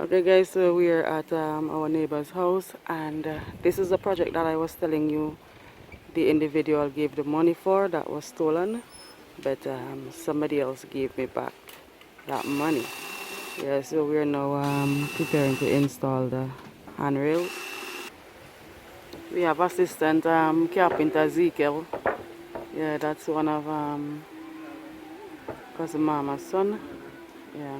Okay guys, so we are at our neighbor's house, and this is a project that I was telling you the individual gave the money for that was stolen, but somebody else gave me back that money. Yeah, so we are now preparing to install the handrails. We have assistant carpenter Ezekiel. Yeah, that's one of cousin Mama's son. Yeah.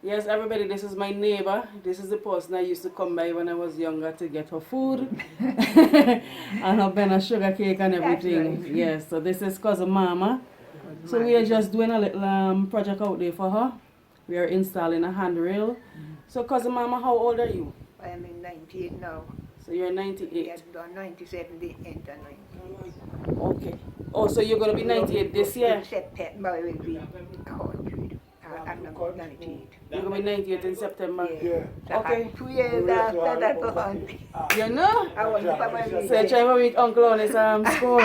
Yes, everybody, this is my neighbor. This is the person I used to come by when I was younger to get her food. And her banana sugar cake and everything. Right. Yes, so this is cousin Mama. So we are just doing a little project out there for her. We are installing a handrail. So cousin Mama, how old are you? I am in 98 now. So you're 98? Yes, done 97, the end of 98. Okay. Oh, so you're going to be 98 this year? In September, I will be 100. I'm not 98. You're going to be 98 in September? Yeah. Okay. 2 years after that, 100. You know? I want to come So you're trying to meet Uncle on his school?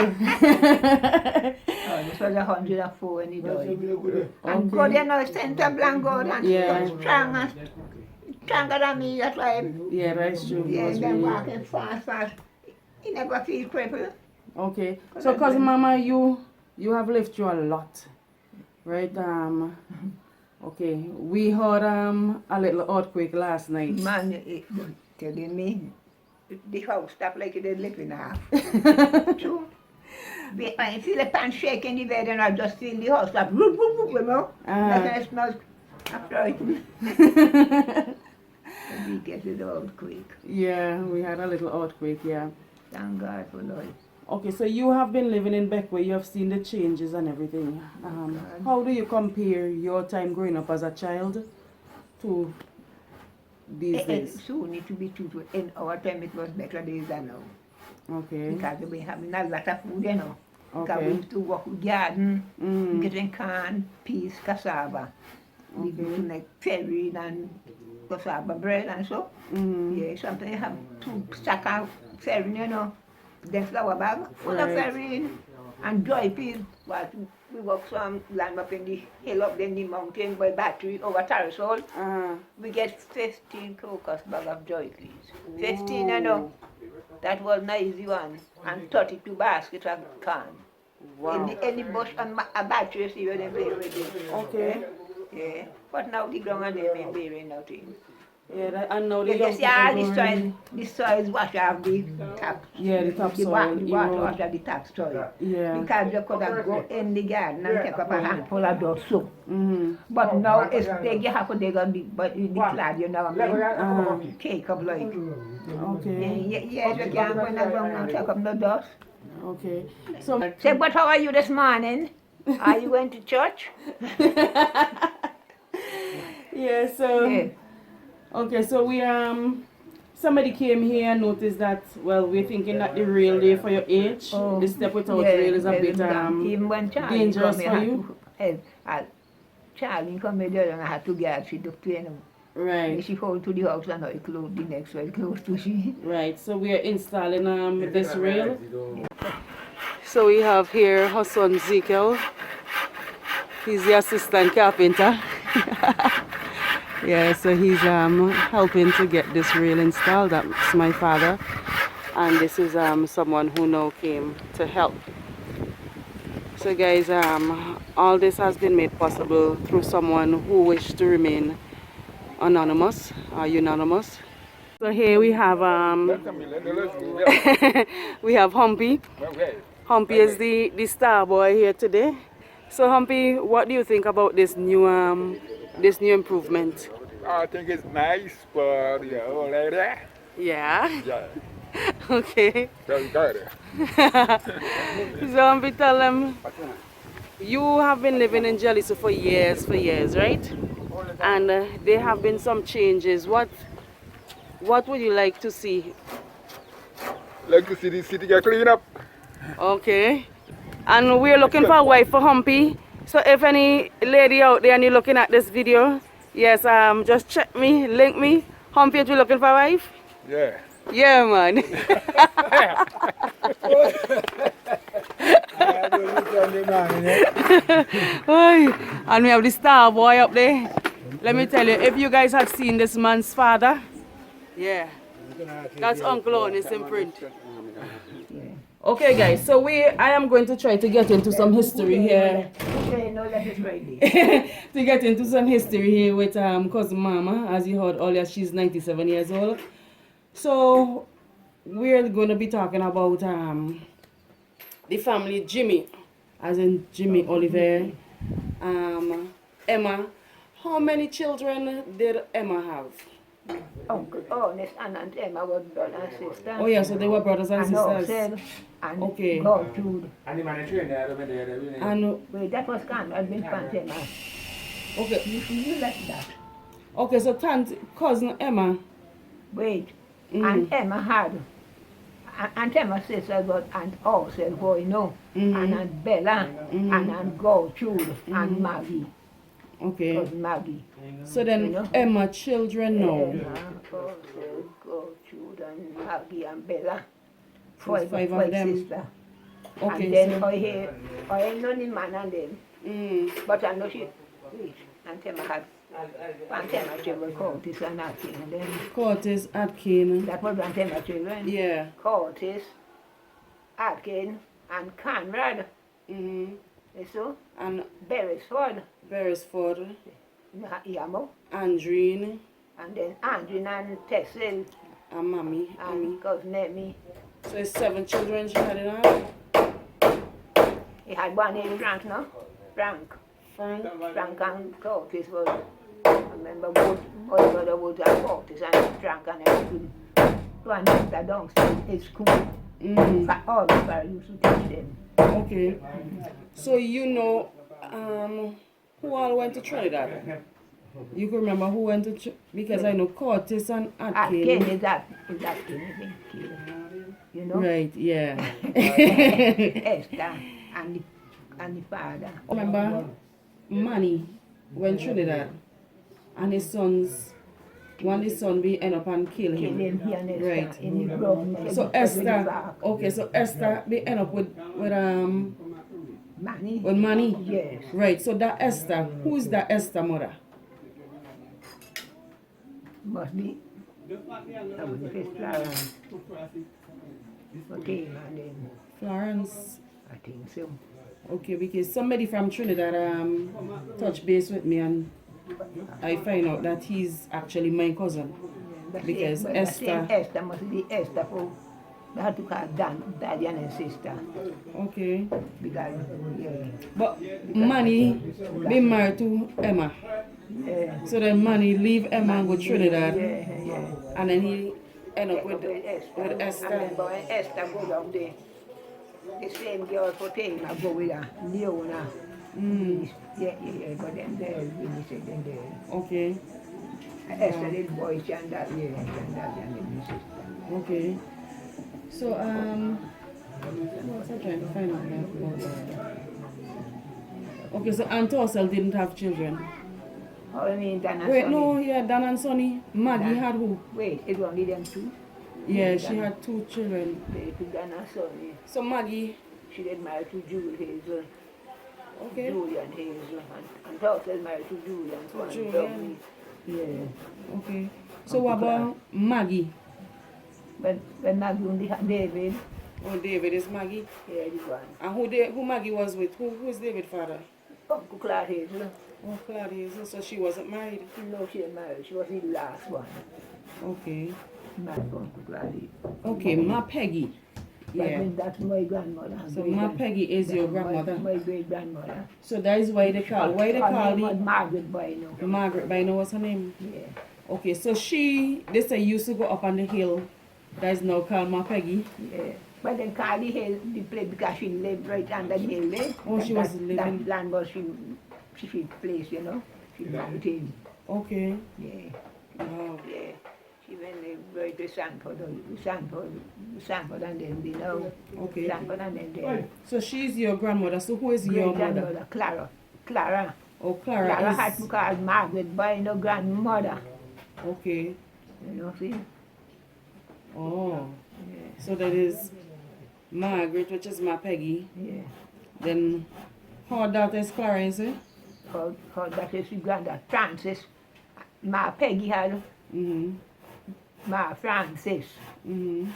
This was 104 when he died. And God, you know, Santa Blanco, and yeah. Stronger than me, that's why. Yeah, that's true. Yeah, and then walking fast. He never feel crippled. Okay. So, cousin Mama, you have lived through a lot, right? Okay. We heard a little earthquake last night. Man, telling me, the house stopped like it had lived in half. True. I feel a pan shake in the bed, and I just feel the house stop. Whoop, whoop, whoop, you know. That's when it smells. I'm frightened. We get the earthquake. Yeah, we had a little earthquake, yeah. Thank God for life. Okay, so you have been living in Beckway, you have seen the changes and everything. How do you compare your time growing up as a child to these days? Soon it will be true. In our time it was better days than now. Okay. Because we having a lot of food, you know. Because Okay. we used to work with garden, getting corn, peas, cassava. We used to make ferry and cassava bread and so. Yeah, something you have to stack out ferry, you know. Then flour bag full of ferry and dry peas. But we work some land up in the hill up in the mountain by battery over Tarasol. We get 15 crocus bag of dry peas. 15, you know. That was an easy one. And 32 baskets of corn. Wow. In the bush and a battery, see where they play with it. Okay. Yeah. But now the ground and they ain't bearing nothing. Yeah, and now the You see all the soil is washed off the top. Yeah, the top the soil. The water washed off the top soil. Yeah. Because you could have go in the garden and take up a handful of those soup. But now it's you have to dig on the clad, you know what I mean? Cake up like. Okay. Yes, you can't go in the ground and take up no dust. Okay. So, Say, but how are you this morning? Are you going to church? yeah, so Yeah. okay, so we somebody came here and noticed that, well, we're thinking that the rail there for your age, the step without rail is a bit even when Charlie dangerous come for here, you. Charlie come here and I had to get she took to him. Right. She hold to the house and I close the next one close to she. Right, so we are installing this rail. So we have here her son Ezekiel. He's the assistant carpenter. Yeah, so he's helping to get this rail installed. That's my father. And this is someone who now came to help. So guys, all this has been made possible through someone who wished to remain anonymous or unanimous. So here we have we have Humpy. Humpy is the star boy here today. So Humpy, what do you think about this new improvement? I think it's nice for the old lady. Yeah. Yeah, Okay. very good. So Humpy, tell them, you have been living in Jalisu for years, right? And there have been some changes. What would you like to see? Like to see the city get cleaned up. Okay. And we're looking for a wife for Humpy. So if any lady out there and you're looking at this video, yes, just check me, link me. Humpy, if you're looking for a wife? Yeah. Yeah, man. Oy, and we have the star boy up there. Let me tell you, if you guys had seen this man's father, yeah, that's Uncle Onis in print. Okay, guys, so I am going to try to get into some history here. Okay, no, that is ready. To get into some history here with cousin Marma. As you heard earlier, she's 97 years old. So we're going to be talking about the family Jimmy, as in Jimmy Ollivierre. Emma. How many children did Emma have? Uncle Ernest and Aunt Emma were brother and sister. Oh yeah, so they were brothers and sisters. Ourselves and Okay. Gertrude. And Wait, that was kind of been Aunt Emma. okay, You left that. okay, so cousin Emma. Wait, Aunt Emma had. Aunt Emma's sister was Aunt Ursel, who you know, and Aunt Bella, and Aunt Gertrude, and Maggie. Okay. Cousin Maggie. So then You know? Emma children now. Emma, Ursel, Gertrude, and Maggie, and Bella. There's five of them. Sister. Okay, And then so I know the man and them. But I know she, wait, Aunt Emma had, Aunt Emma children, Curtis and Atkin, and then Curtis, Atkin. that was Aunt Emma children. Yeah. Curtis, Atkin, and Conrad. You saw? And Beresford, Beresford, Yamo, Andrine, and then Andrew and Tessel, and Mammy. and cousin Emmy. So it's 7 children she had in her. He had one named Frank, no? Frank. Frank. Frank and Curtis was, I remember Wood, my brother Wood and Curtis and Frank and everything. One sister downstairs in school. All the parents used to teach them. Okay. So you know who all went to Trinidad? You can remember who went to because I know Curtis and Atkin Atkin. is that king, you know? Right, yeah. Esther and the father. Remember Manny went Trinidad and his sons, one his son we end up and kill Kill him. him, he and Esther Right. in the grove. So Esther, okay, so Esther they end up with Manny? Manny. Yes. Right, so that Esther, who's that Esther mother? Must be. That was the first Florence. Okay, and then Florence. I think so. Okay, because somebody from Trinidad touched base with me and I find out that he's actually my cousin. Because Esther. Esther must be Esther for. They had to call daddy and his sister. Okay. Because, yeah. But Manny been married to Emma. Yeah. So then Manny leave Emma and go Trinidad. Yeah. And then he end up with Esther. And Esther. then when Esther go down there, the same girl for Tama go with her, Leona. Yeah, but then there, really said then there. Okay. Esther little boy, and that, and the sister. Okay. So what's I trying to find out now about that? Okay, so Aunt Ursel didn't have children. Oh, I mean, Dan and Wait, Sonny. no, yeah, Dan and Sonny. Maggie Dan. had who? Wait, it only them two? Yeah, she had 2 children. They took Dan and Sonny. So Maggie, She get married to Julie Hazel. okay. Julian Hazel. And Ursel married to Julian. So Julian. Yeah. Okay. So what about Maggie? When Maggie only had David, Oh, David is Maggie. yeah, this one. And who Maggie was with? Who's David's father? Uncle Claude Hazel. Oh, Claudia. So she wasn't married. No, she didn't marry. She was the last one. Okay. Married to Uncle Claude. Okay, Ma Peggy. Yeah. That's my grandmother. So Ma Peggy is your grandmother. My great grandmother. So that is why they call. Why they Her call name was the Margaret Bino. Margaret Bino was her name? Yeah. Okay, so they say used to go up on the hill. That is now called Ma Peggy. Yeah. But then Carly Hill, the place because she lived right under the hill there. Oh, she was living. That land was she place, you know. She mountain. Okay. Yeah. Wow. Yeah. She went right to Sanford, and then below. Okay. Sanford and then there. So she's your grandmother. So who is your Great mother? grandmother, Clara. Oh, Clara Clara had is. to call Margaret by no grandmother. Okay. You know, see? Oh. Yeah. So that is Margaret, which is Ma Peggy. Yeah. Then, her daughter is Clara, is it? Her that is Uganda, Francis. Ma Peggy had Ma Francis and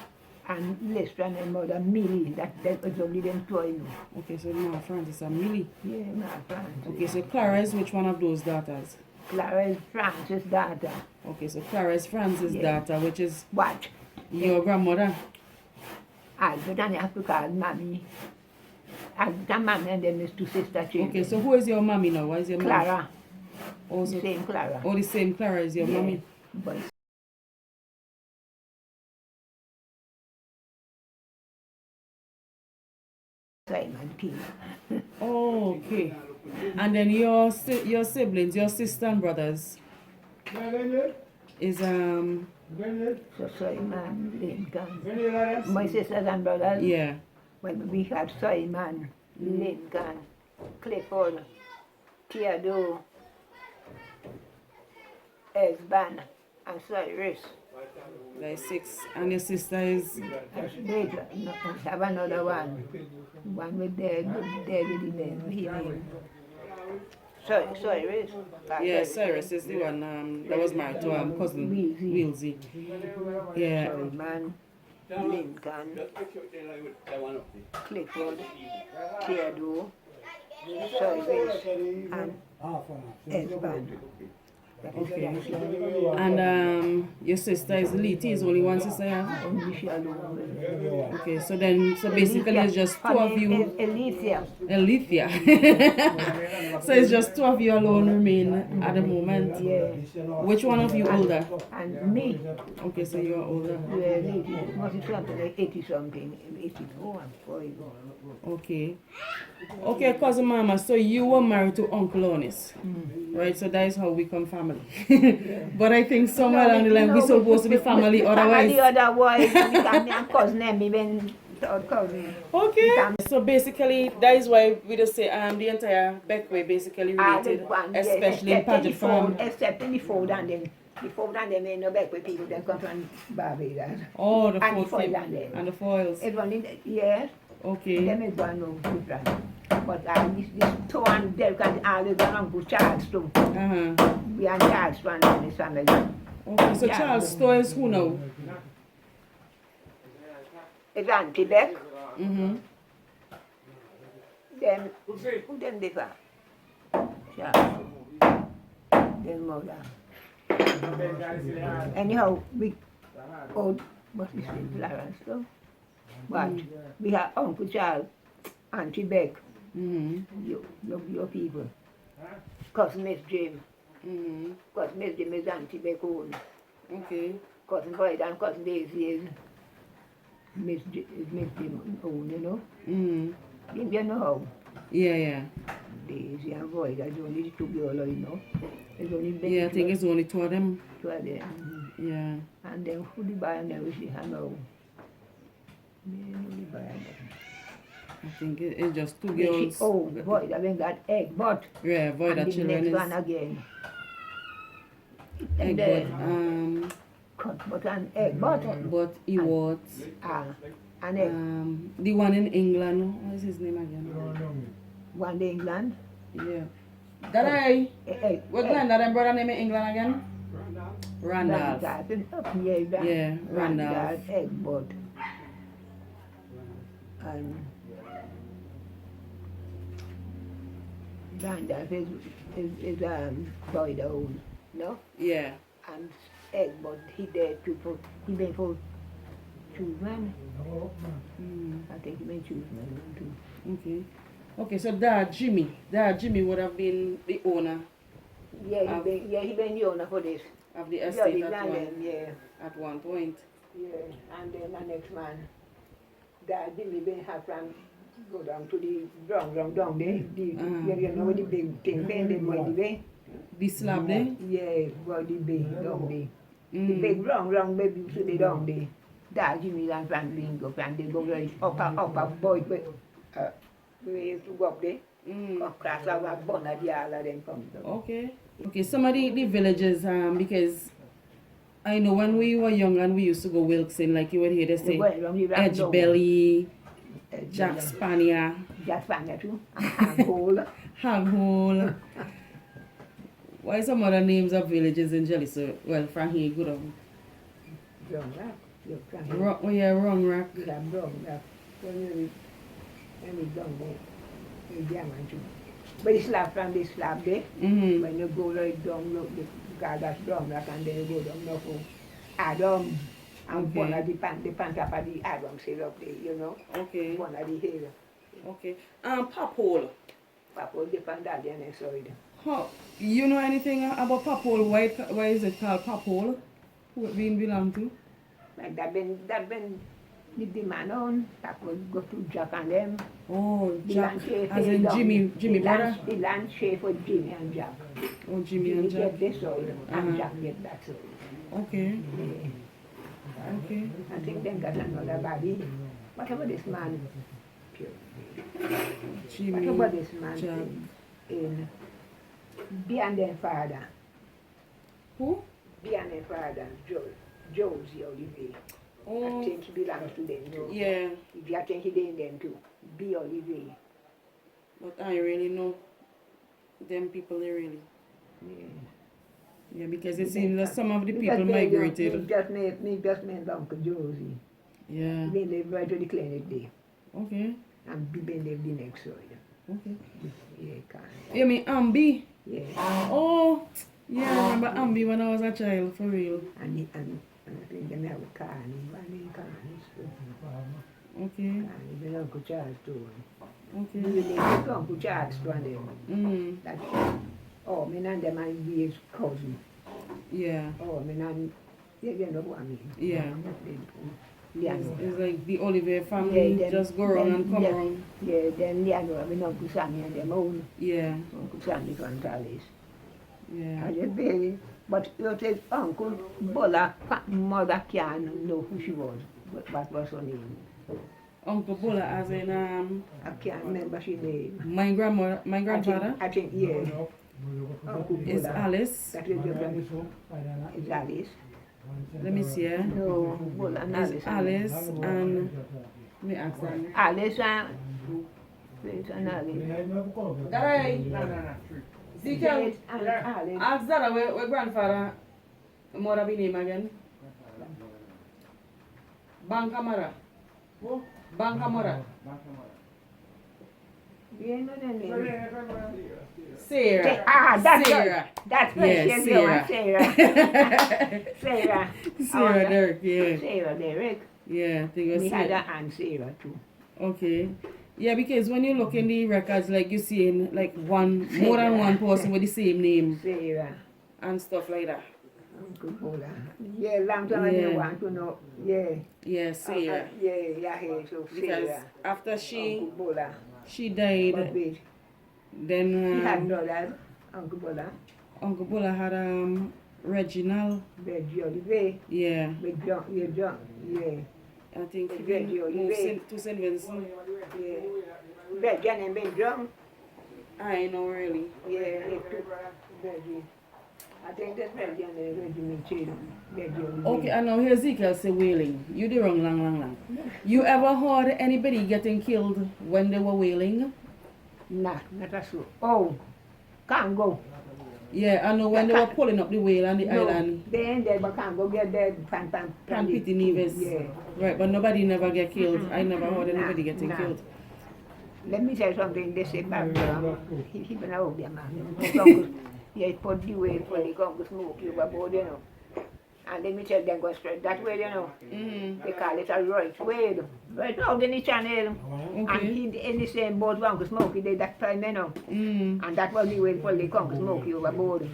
Lester and their mother Millie. That was only them two I know. Okay, so Ma Francis and Millie. Yeah, Ma Francis. Okay, so Clara is which one of those daughters? Clara is Francis' daughter. Okay, so Clara is Francis' daughter, which is What? your grandmother. Albert and you have to call Mommy. Albert and Mommy and then there's two sisters. Okay, so who is your mommy now? What is your mommy? Clara. Also, The same Clara. oh, the same Clara is your mommy. But Simon King. Oh, okay. And then your siblings, your sister and brothers is So Simon Lincoln. My sisters and brothers. yeah. Well, we had Simon, Lincoln, Clifford, Theodore, Esban, and Cyrus. Like 6. And your sister is Later, no, I have another one. One with David in the Cyrus. yeah, Cyrus is the one that was married to cousin Wilsey. Yeah. Simon, Lincoln, Clifford, Theodore, Cyrus, and Esban. Okay. And your sister is Liti, is only one sister you have? Only she alone. Okay, so basically it's just two of you. Alicia. Alethea. So it's just two of you alone remain at the moment. Yeah. Which one of you older? And me. Okay, so you're older. Yeah, lady. Must be something like 80 something. 84 and 40. Okay. Okay, cousin Mama, so you were married to Uncle Onis. Right, so that is how we come family. But I think somewhere along the line we're supposed to be family, otherwise. Otherwise, we can be cousin and even third cousin. Okay. So basically, that is why we just say the entire Beckway basically related, especially in Paget Farm. Except in the fold and then. The fold and them ain't no back with people that come from Barbados. Oh, the And the foil foil and them. and the foils. Yes. Okay. Them is one no different. But this two and there can all is Uncle Charles too. We are Charles one in his family. Okay, so Charles Stowe is who now? It's Auntie Beck. Mm-hmm. Then who them differ? Charles. Then mother. Anyhow, we old what is it, Clarence too? But we have Uncle Charles, Auntie Beck, your people. Cousin Miss Jim. Cousin Miss Jim is Auntie Beck own. Okay. Cousin Boyd and Cousin Daisy is Miss Jim own, you know? You know how? Yeah. Daisy and Boyd are only the two girls, you know? It's only Yeah, I think it's only two of them. two of them. Yeah. And then who the buy and then we see her now? Me, I think it's just two she girls. old boy that ain't got egg, but Yeah, void and that the children next is one again. egg And then but cut but an egg, but he was an egg. the one in England, what is his name again? One in England. Yeah. That I Egg. what land that brother name in England again? Randolph. Yeah, Randolph. Egg, but and Randolph is boy own, no? Yeah. And egg, but he dead to he been for children. I think he been children too. Okay. Okay, so Dad Jimmy would have been the owner Yeah, he been the owner for this. of the Yeah, estate the land, at one point. Yeah, and then the next man, that Jimmy been have from go down to the wrong down there. You know the big thing, bend them by the way. The slab there? Yeah, by the big down there. The big wrong baby to the down there. That Jimmy and Franklin go and they go right up boy, but we used to go up there. Across our bonnet, all of them come down. Okay. Okay, some of the villages, because I know when we were young and we used to go Wilkson, like you would hear they say, Edge Belly, Jack Spanier, Just found that too. And hole. Hang hole. Why some other names of villages in Jelly? So, well, from here, good of Drum rock. Look, from here. Rock, oh yeah, wrong rock. You have drum rock. When you done there, you diamond too. But the slab from this slab there, Mm-hmm. when you go right down, look, because that's drum rock, and then you go down now for Adam. And Okay. one of the pan top of the Adam sit up there, you know. Okay. One of the hair. Okay. Pop hole. Papa depend on the other side. How, you know anything about pop hole? Why is it called pop hole? Who it being belong to? Like that been the man on, that would go to Jack and them. Oh, The Jack, land share as in down. Jimmy brother? The land share for Jimmy and Jack. Oh, Jimmy and Jack. Get this side and Jack get that side. Okay, Yeah. okay. I think they got another body. Whatever this man, Jimmy, whatever this man Jack. in beyond their father. Who? Beyond their father, Josie Ollivierre. I Oh, think he belongs to them. No? yeah. I think he did them too. B. Ollivierre. But I really know them people they really. Yeah. Yeah, because it seems that some of the people migrated. Me just made Uncle Josie. Yeah. They live right to the clinic there. Okay. And Bibi live the next side. Okay. Yeah, kind You mean Ambi? Yeah. Oh, yeah, I remember Ambi when I was a child, for real. And I think they have a Carney. One Carney. Okay, Carney, the Uncle Charles too. okay. We live with Uncle Charles to them. Mm, That's oh, me and them and we his cousin. yeah, Oh, me and you know what I mean. yeah. Yeah. It's like the Olivier family Yeah, then- just go around and come yeah. around. Yeah, then yeah, no, I mean Uncle Sammy and them own. Yeah, Uncle Sammy from Talis. yeah. I just baby. But you say Uncle Bola, mother can't know who she was. What was her name? Uncle Bola, as in I can't remember her name. my grandfather I think yeah. Uncle is Bola. Alice. That is your grand- is Alice. Let me see. No, Bola and Alice. It's Alice and let me ask them. Alice and Alice. Darai, Ezekiel, Alice and Alice. ask Zara where grandfather mother be name again. Bankamara. Bankamara. You know the name? Sarah. That's Sarah. That's Yeah, Sarah. Sarah. Sarah. Sarah Dirk, yeah. Sarah Derek. Yeah, I think it was We had Sarah. a aunt Sarah too. Okay. Yeah, because when you look in the records, like you seeing like more than one person with the same name Sarah. and stuff like that. Uncle Bola. Yeah, long time I Yeah. didn't want to know. Yeah. Yeah, Sarah. Yeah, so Because Sarah. after Uncle Bola. she But died, wait, he had then brothers. Uncle Bola. Uncle Bola had Reginald. Reggie Ollivierre. Yeah, With John, yeah. I think he Reggie moved Ollivierre. to St. Vincent. Yeah. Reggie and Benjamin. I know really. Yeah, it took Reggie. I think that's Reggie and Reggie Mitchell. Reggie Ollivierre. Okay, I know here Ezekiel say whaling. You the wrong lang. You ever heard anybody getting killed when they were whaling? Not a so. Oh, can't go. Yeah, I know when they were pulling up the whale on the island. They ain't dead, but can't go get dead. Pan Pity Nevis. Yeah. Right, but nobody never get killed. I never heard anybody getting Nah. killed. Let me tell you something. They say back there, he been out there, man. Yeah, put the way for the come to smoke you overboard, you know. And let me tell them go straight that way, you know. Mm-hmm. They call it a right way, right out in the channel. And Okay. he in the same boat one to smoke it that time, you know. Mm. And that was the way for the come to smoke you overboard.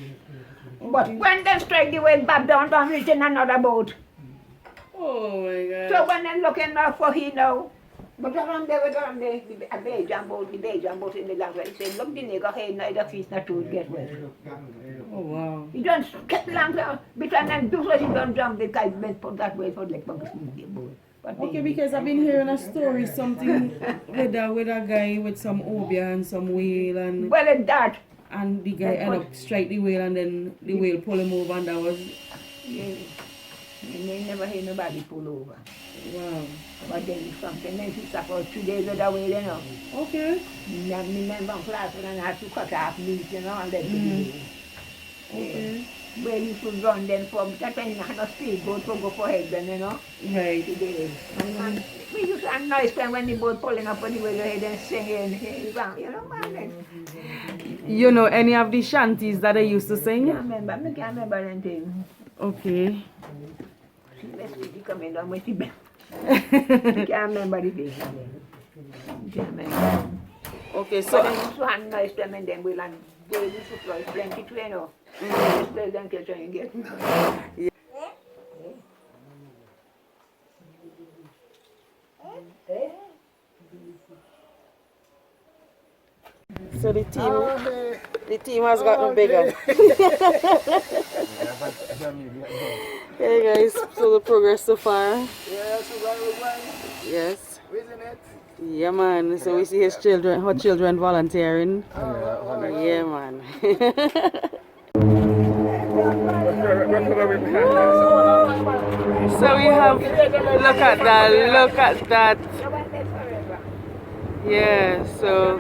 But when they strike the way back down, reach in another boat. Oh my God. So when they're looking out for he now, but around there, a Belgian boat in the language, he said, look, the nigger here, neither feet, not to get wet. Oh wow. He don't get long down, between them, do what he don't jump, the guy went for that way for like bugs in the boat. But Okay, because I've been hearing a story, something with a guy with some obia and some whale well, it's that. and the guy ended up strike the whale and then the whale pull him over and that was Yeah. And they never hear nobody pull over. Wow. But then something then she suffered 2 days other way, you know. Okay. Me remember class and I had to cut off meat, you know, and let it be. Okay. Where you could run them from that time I had no speedboat to go for heaven, you know. Right. Today. And we used to have nice time when the boat pulling up on the way ahead and singing, you know, man. You know any of the shanties that I used to sing? I can't remember anything. Okay. She was coming down with the bell. I can't remember the thing. Can't remember. Okay, But so then used to have nice time and then we'll have daily supplies, plenty to, you know. Just tell them to try and get. so the team has gotten bigger. Hey guys, so the progress so far. Yes, Yes. isn't it? Yeah man. So we see his children, her children volunteering. Yeah man. So we have, look at that, look at that. Yeah, so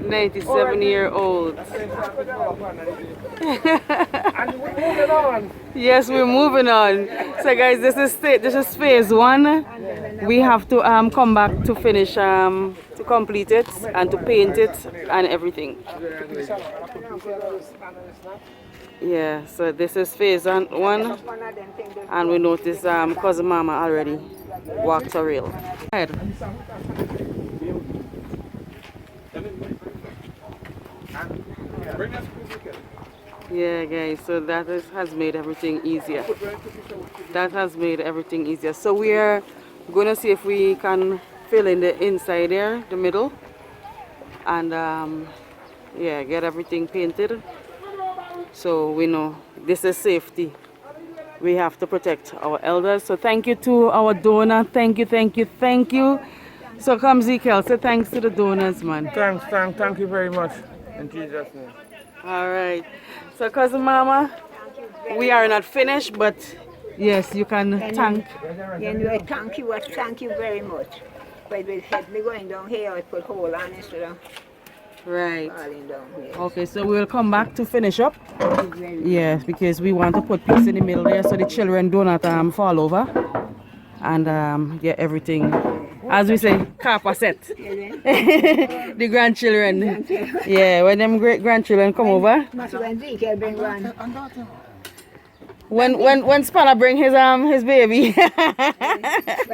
97-year-old. Yes, we're moving on. So guys, this is phase 1. We have to come back to finish to complete it and to paint it and everything. Yeah, so this is phase 1, and we notice cousin Mama already walked a rail. Ahead. Yeah guys, so that has made everything easier. That has made everything easier. So we are going to see if we can fill in the inside there, the middle, and yeah, get everything painted. So we know this is safety. We have to protect our elders. So thank you to our donor. Thank you, thank you, thank you. So come Ezekiel, say thanks to the donors, man. Thank you very much. In Jesus' name. All right. So cousin Mama, we are not finished, but yes, you can thank. Anyway, thank you very much. But with head me going down here, I put hole on instead of Right. falling down here. Okay, so we'll come back to finish up. Yes, because we want to put peace in the middle there so the children do not fall over. And get everything, as we say, kappa set. The grandchildren. Yeah, when them great grandchildren come over. When Spanner bring his baby.